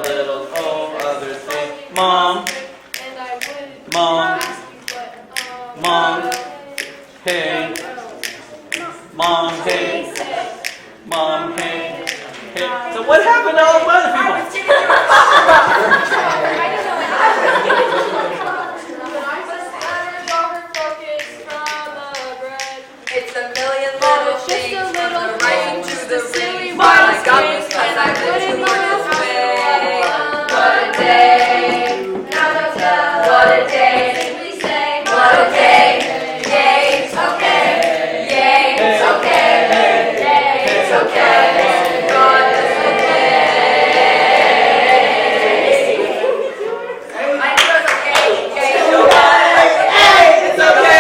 little other thing. Mom, Mom, Mom, hey, Mom, hey, Mom, hey, hey. So what happened to all the other people? It's a million little things, from the right to the ring. I got this because I live to work this way. What a day! What a day! We say, what a day! Yay, it's okay! Yay, it's okay! Yay, it's okay! God is okay! I knew it was okay! Yay, it's okay! Hey, it's okay!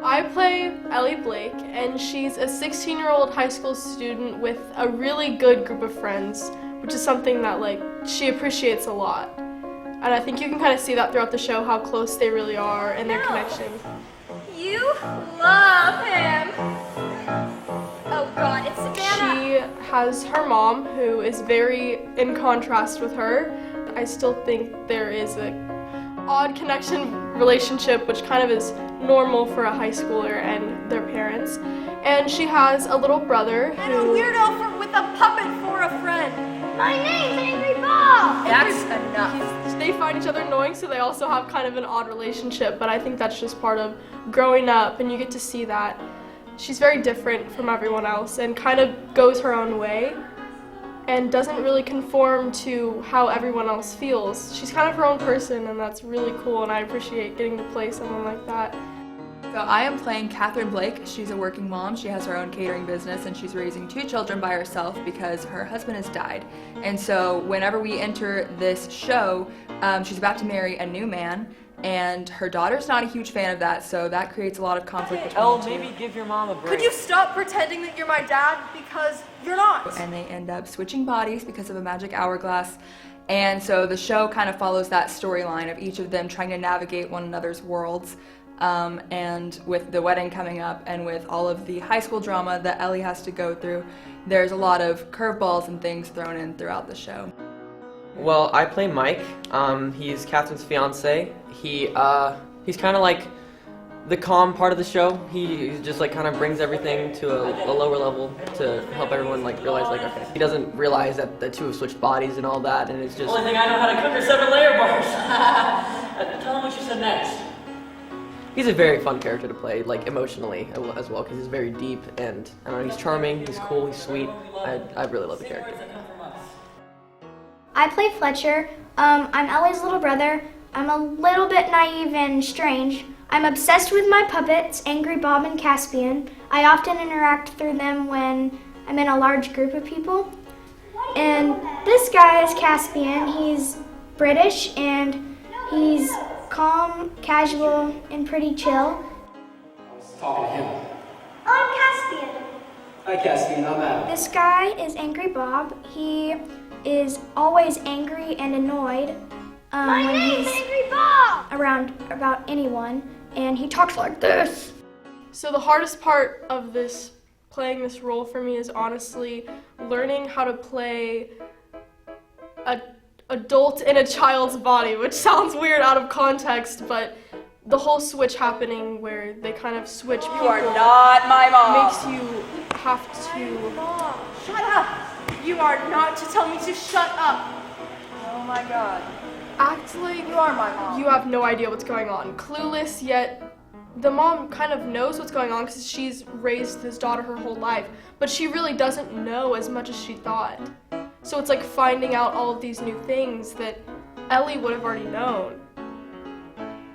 I play Ellie Blake, and she's a 16-year-old high school student with a really good group of friends, which is something that she appreciates a lot. And I think you can kind of see that throughout the show, how close they really are and their connection. You love him. Oh God, it's Savannah. She has her mom, who is very in contrast with her. I still think there is a odd connection relationship, which kind of is normal for a high schooler and their parents. And she has a little brother And a weirdo with a puppet for a friend. My name's Angry Bob. That's enough. They find each other annoying, so they also have kind of an odd relationship, but I think that's just part of growing up, and you get to see that. She's very different from everyone else and kind of goes her own way and doesn't really conform to how everyone else feels. She's kind of her own person, and that's really cool, and I appreciate getting to play someone like that. So I am playing Catherine Blake. She's a working mom. She has her own catering business, and she's raising 2 children by herself because her husband has died. And so whenever we enter this show, she's about to marry a new man, and her daughter's not a huge fan of that, so that creates a lot of conflict between the two. Maybe give your mom a break. Could you stop pretending that you're my dad, because you're not? And they end up switching bodies because of a magic hourglass. And so the show kind of follows that storyline of each of them trying to navigate one another's worlds. And with the wedding coming up and with all of the high school drama that Ellie has to go through, there's a lot of curveballs and things thrown in throughout the show. Well, I play Mike. He's Catherine's fiance. He's kind of like the calm part of the show. He just kind of brings everything to a lower level to help everyone realize okay. He doesn't realize that the two have switched bodies and all that, and it's just. Only thing I know how to cook are 7-layer bars. Tell him what you said next. He's a very fun character to play, emotionally as well, because he's very deep and I don't know, he's charming, he's cool, he's sweet. I really love the character. I play Fletcher. I'm Ellie's little brother. I'm a little bit naive and strange. I'm obsessed with my puppets, Angry Bob and Caspian. I often interact through them when I'm in a large group of people. And this guy is Caspian. He's British and he's calm, casual, and pretty chill. I was talking to him. I'm Caspian. Hi Caspian, I'm Adam. This guy is Angry Bob. He is always angry and annoyed when he's Angry Bob. around about anyone, and he talks like this. So the hardest part of playing this role for me is honestly learning how to play an adult in a child's body, which sounds weird out of context, but the whole switch happening where they kind of switch people You are not my mom. makes you have to. Mom, shut up. You are not to tell me to shut up. Oh my God. Act like You are my mom. you have no idea what's going on. Clueless, yet the mom kind of knows what's going on because she's raised this daughter her whole life, but she really doesn't know as much as she thought. So it's like finding out all of these new things that Ellie would have already known.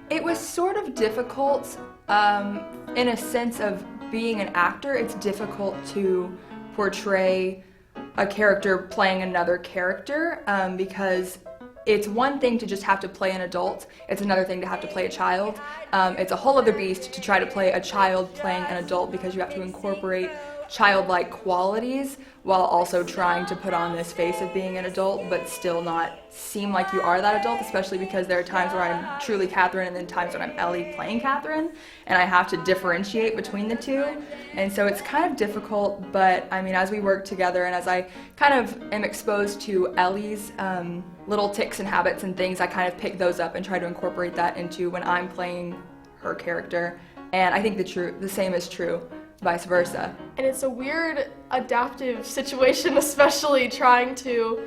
It was sort of difficult in a sense of being an actor. It's difficult to portray a character playing another character because it's one thing to just have to play an adult. It's another thing to have to play a child. It's a whole other beast to try to play a child playing an adult because you have to incorporate childlike qualities while also trying to put on this face of being an adult but still not seem like you are that adult, especially because there are times where I'm truly Catherine and then times when I'm Ellie playing Catherine, and I have to differentiate between the two. And so it's kind of difficult, but I mean, as we work together and as I kind of am exposed to Ellie's little tics and habits and things, I kind of pick those up and try to incorporate that into when I'm playing her character. And I think the same is true vice versa. And it's a weird adaptive situation, especially trying to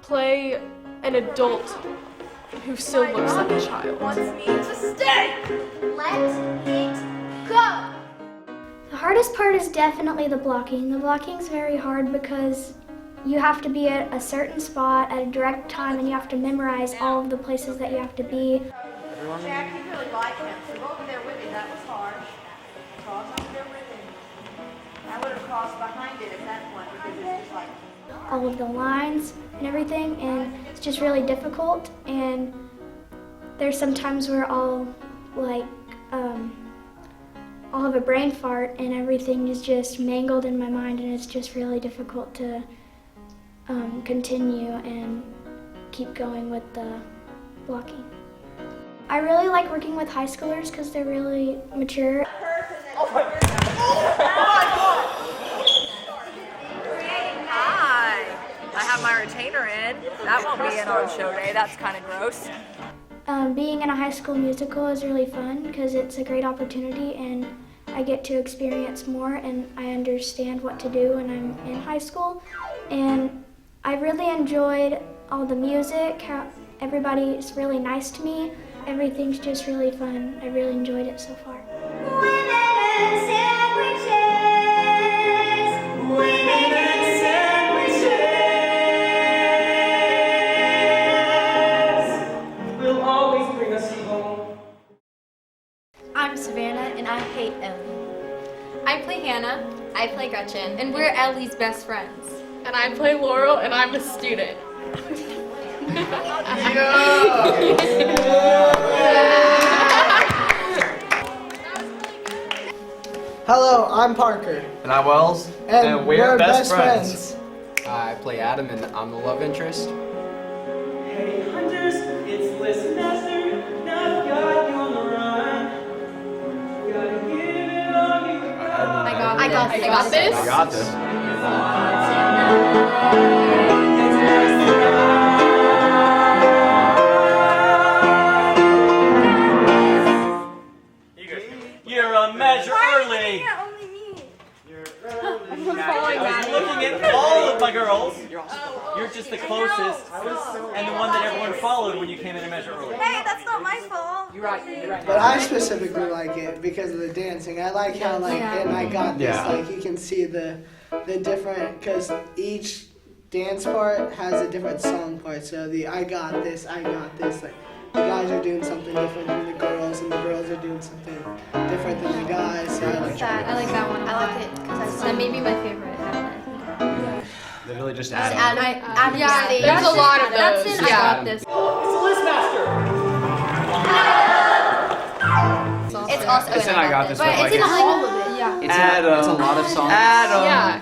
play an adult who still looks like a child. Wants me to stay. Let it go. The hardest part is definitely the blocking. The blocking is very hard because you have to be at a certain spot at a direct time and you have to memorize all of the places that you have to be. Jack, you really like him, so go over there with him. That was harsh. Cross over there with him. I would have crossed behind it at that point because it's just like... All of the lines and everything, and it's just really difficult. And there's some times where I'll have a brain fart and everything is just mangled in my mind, and it's just really difficult to continue and keep going with the blocking. I really like working with high schoolers because they're really mature. Hi. I have my retainer in. That won't be in on show day. That's kind of gross. Being in a high school musical is really fun because it's a great opportunity and I get to experience more and I understand what to do when I'm in high school. And I really enjoyed all the music, how everybody's really nice to me. Everything's just really fun. I really enjoyed it so far. Will always bring us home. I'm Savannah, and I hate Ellie. I play Hannah. I play Gretchen, and we're Ellie's best friends. And I play Laurel, and I'm a student. Hello, I'm Parker. And I'm Wells. And we're best friends. I play Adam and I'm the love interest. Hey hunters, it's Liz Master. Now I've got you on the run. Gotta give it all you got. I got this. I got this. You're a measure early. Only me. Looking at all of my girls, you're just the closest and the one that everyone followed when you came in a measure early. Hey, that's not my fault. You're right. But I specifically like it because of the dancing. I like how and I got this, like you can see the different, because each dance part has a different song part. So the I got this, like the guys are doing something different than the girls, and the girls are doing something different than the guys. So I like I like that one. I like it because that may be my favorite. Literally just Adam. Yeah, there's a lot of those. That's it. I got this. It's Liz Master. It's also It's in I got this, but but it's in like all of it. Yeah. It's a lot of songs. Adam. Yeah.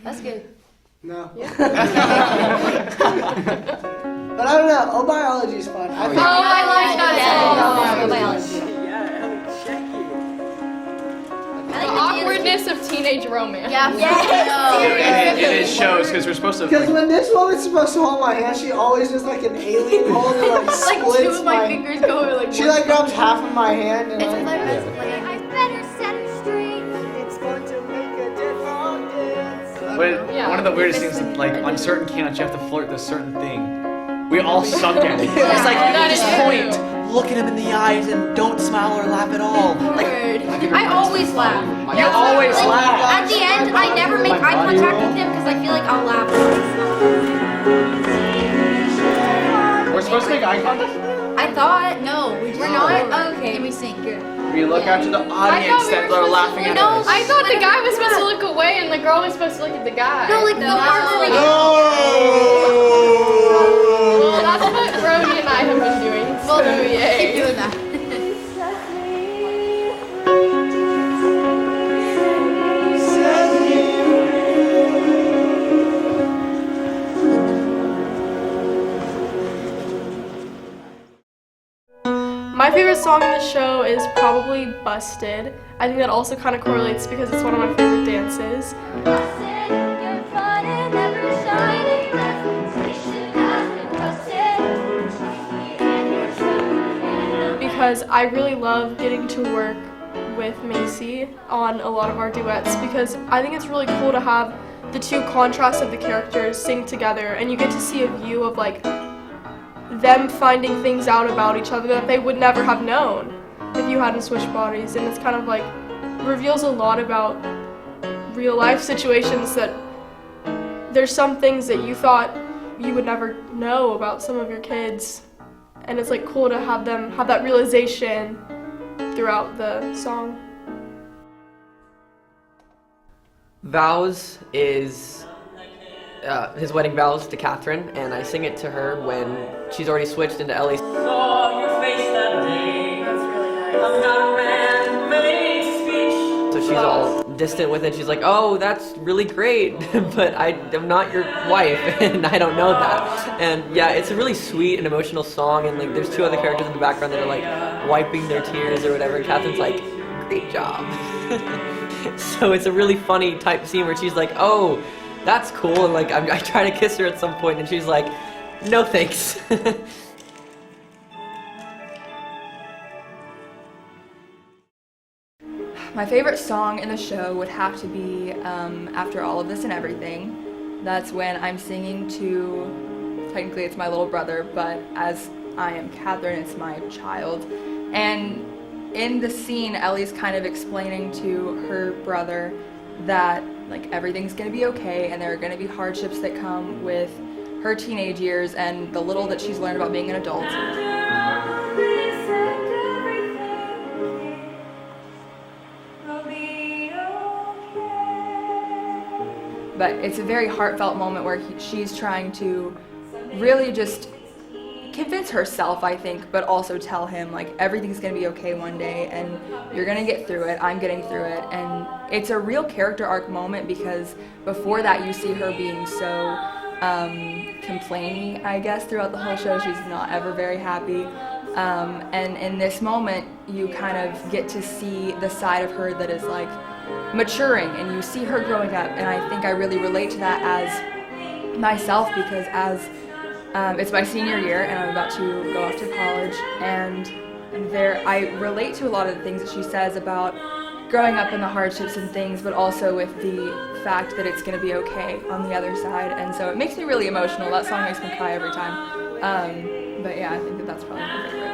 That's good. No. But I don't know. Oh, biology's fun. I think I like that. The awkwardness of teenage romance. It shows because we're supposed to. because when this woman's supposed to hold my hand, she always does like an alien hold and like splits Two of my fingers go like. She like grabs half of my hand and It's like. I better set her straight. It's going to make a difference. But one of the weirdest things, like on certain counts, you have to flirt with a certain thing. We all suck at it. It's like just point, look at him in the eyes, and don't smile or laugh at all. Like I always laugh. you always laugh. At the end, I never make eye contact with him because I feel like I'll laugh. We're supposed to make eye contact. I thought we're not. Okay. Can we sing? Good. We look out to the audience that are laughing at us. I thought the guy was supposed to look away and the girl was supposed to look at the guy. No, like the part where Well, that's what Brody and I have been doing. So yay. keep doing that. My favorite song in the show is probably Busted. I think that also kind of correlates because it's one of my favorite dances. Because I really love getting to work with Macy on a lot of our duets because I think it's really cool to have the two contrasts of the characters sing together and you get to see a view of like them finding things out about each other that they would never have known if you hadn't switched bodies, and it's kind of like reveals a lot about real life situations that there's some things that you thought you would never know about some of your kids, and it's like cool to have them have that realization throughout the song. Vows is his wedding vows to Catherine, and I sing it to her when she's already switched into Ellie's. Saw your face that day. That's really nice. I'm not a man made to speech. So she's all distant with it. She's like, oh, that's really great, but I'm not your wife, and I don't know that. And yeah, it's a really sweet and emotional song, and like there's two other characters in the background that are like wiping their tears or whatever, and Catherine's like, great job. So it's a really funny type scene where she's like, oh, that's cool, and like I try to kiss her at some point, and she's like, no thanks. My favorite song in the show would have to be After All of This and Everything. That's when I'm singing to, technically it's my little brother, but as I am Catherine, it's my child. And in the scene, Ellie's kind of explaining to her brother that like everything's gonna be okay and there are gonna be hardships that come with her teenage years and the little that she's learned about being an adult. But it's a very heartfelt moment where she's trying to really just convince herself, I think, but also tell him like everything's gonna be okay one day and you're gonna get through it, I'm getting through it. And it's a real character arc moment because before that you see her being so complainy, I guess, throughout the whole show. She's not ever very happy. And in this moment you kind of get to see the side of her that is like maturing, and you see her growing up, and I think I really relate to that as myself because as it's my senior year and I'm about to go off to college, and there I relate to a lot of the things that she says about growing up in the hardships and things, but also with the fact that it's going to be okay on the other side, and so it makes me really emotional. That song makes me cry every time. But yeah, I think that that's probably my favorite.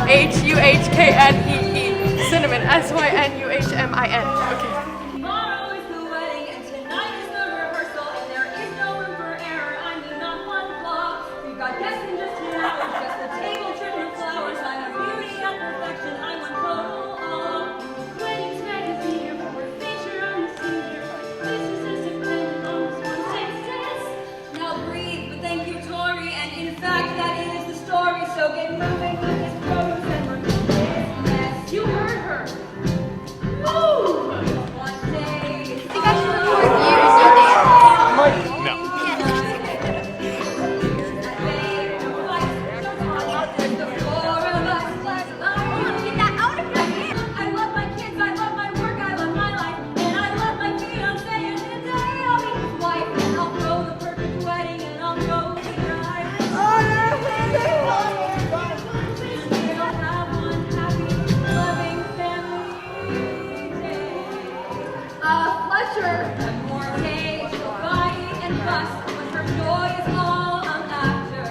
H-U-H-K-N-E-E, cinnamon, S-Y-N-U-H-M-I-N. Okay. Tomorrow is the wedding and tonight is the rehearsal, and there is no room for error. I mean, not one flaw. We've got guests in just 2 hours, just the table trimmed with flowers. I have beauty and perfection. I want total awe. Weddings magazine, we're featured on the senior. This is dependent on this one success. Now breathe, but thank you, Tori. And in fact, that is the story. So get moving with this photos and we're doing this mess. You heard her. Woo! One more day, she'll fight and fuss, but her joy is all I'm after.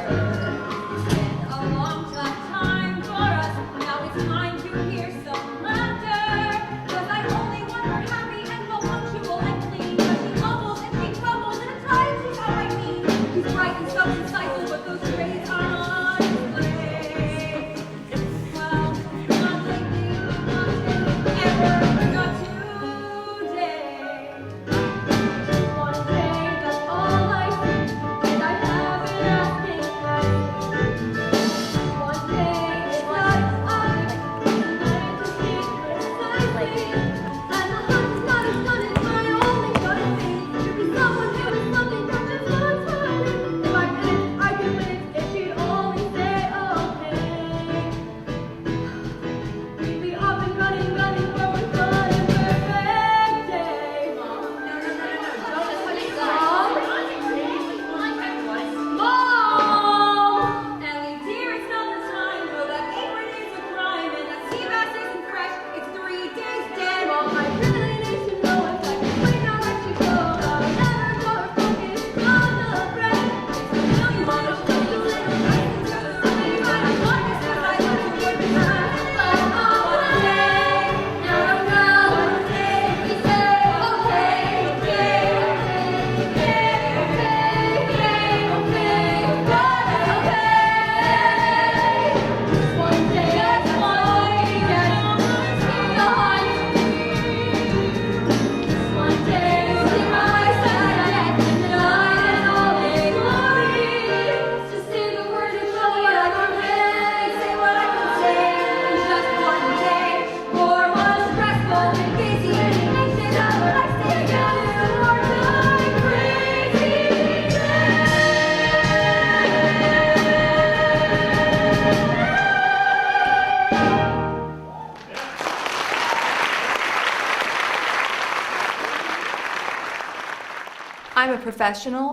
It's been a long tough time for us, now it's time to hear some laughter. 'Cause I only want her happy and well punctual and clean, but she bubbles and she troubles and at times she's all I need. He's bright and so insightful, but those traits are on display. Well, not lately, not ever, not today. One day, that's all I see, and I have been asking nicely. One day, it's like I learned to speak precisely, and the hunt is not as fun as my only gun thing. To be someone new is something that just wants fun. If I finished, I could live if she'd only say okay. We'd be up and running for one fun and perfect day. Mom, Mom! Ellie, dear, it's not the time. No, that apron is a crime, and that sea bass isn't fresh. It's 3 days dead. Mom, I really need to know if I can wait now let you go. I'll never more focus on the bread. It's a million little things, little lessons to the way, but I want this 'cause I love you every time. One day, no, one day, we say okay, okay, okay, okay, okay, okay. One day, that's one day, behind one day, see my side at midnight and all day glory. Just say the word and show what I can really say what I can say in just one day. For one stressful and busy and anxious of what I say together more time crazy day. I'm a professional.